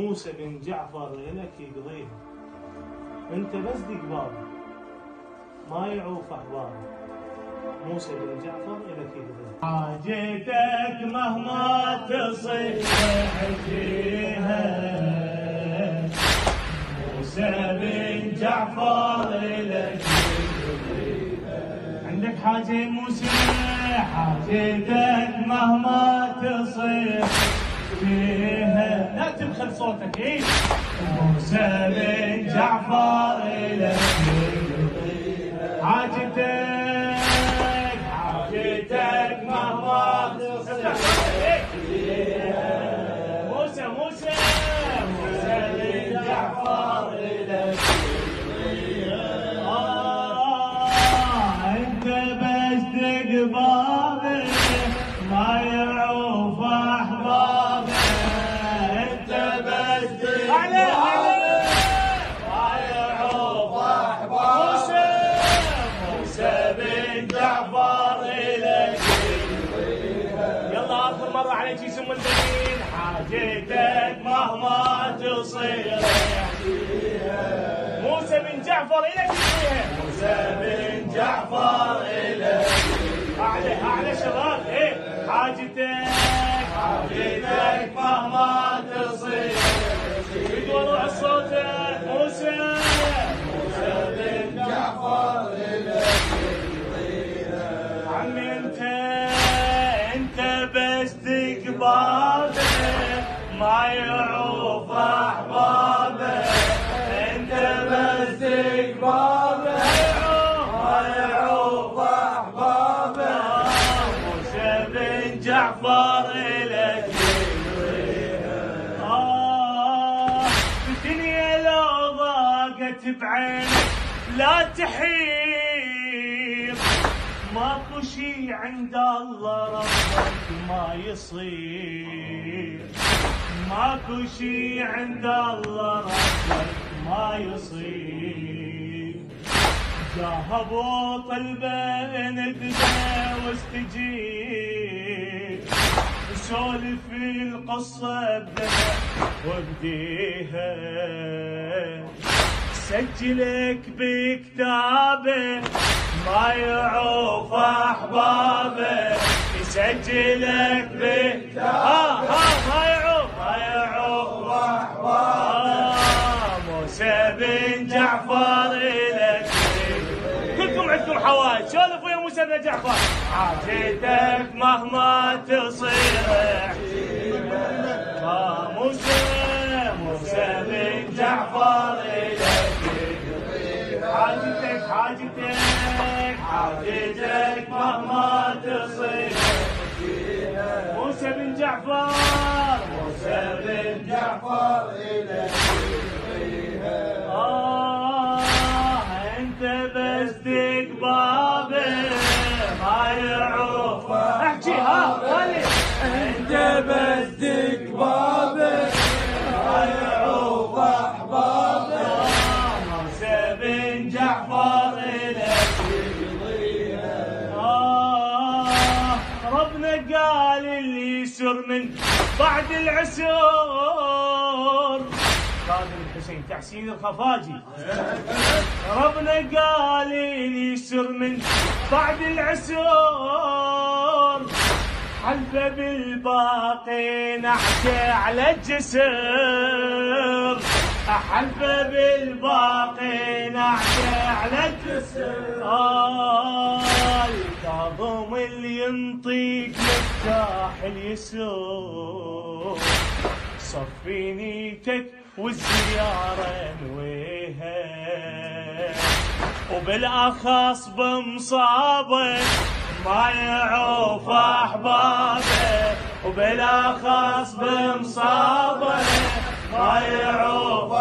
موسى بن جعفر إلك يقضيها، انت بس دق بابه ما يعوف احبابه. موسى بن جعفر إلك يقضيها. حاجتك مهما تصيح فيها، موسى بن جعفر إلك يقضيها. عندك حاجة موسى، حاجتك مهما تصيح فيها، لا تبخل صوتك. ايه موسى بن جعفر إلك يقضيها. حاجتك مهما تصيح فيها، موسى بن جعفر إلك يقضيها. انت بس تقبابه ما يعوف احبابه، انت بس تقبابه ما يعوف احبابه. موسى بن جعفر إلك يقضيها. يلا اخر مرة عليك اسم الدين. حاجتك مهما تصير موسى بن جعفر إلك يقضيها. موسى بن جعفر إلك أعلى شباب. إيه حاجتك مهما تصير. يدور صوتك موسى بن جعفر إلك يقضيها. عمي انت بس تقبابه ما يعوف احبابه، انت بس تقبابه ما يعوف احبابه. موسى بن جعفر إلك يقضيها. الدنيا لو ضاقت بعينك لا تحير، ماكو شي عند الله ربك ما يصير، ماكو شي عند الله ربك ما يصير. جاهبوا طلبه ندبه واستجيب، سولف القصه بدمع وبديها، سجلك بكتابه ما يعوف احبابه، يسجلك بكتابه ما يعوف احبابه. موسى بن جعفر إلك كلكم عندكم حوائج، سولفوا يا موسى بن جعفر. حاجتك مهما تصير موسى بن جعفر إلك حاجتك مهما تصير. موسى بن جعفر إلك انت بس تقبابه ما يعوف. احكي ولي. انت بس تقبابه ما يعوف احبابه. موسى بن جعفر إلك ربنا قال اللي يسر من بعد العسر. قادم الحسين تحسين الخفاجي. ربنا قال اللي يسر من بعد العسر، حلفه بالباقي نحكي على الجسر، حلفه بالباقي نحكي على الجسر. الكاظم اللي ينطيك مفتاح اليسر، صفي نيتك والزيارة نويها، وبالأخص بمصابك ما يعوف أحبابه، وبالأخص بمصابك ما يعوف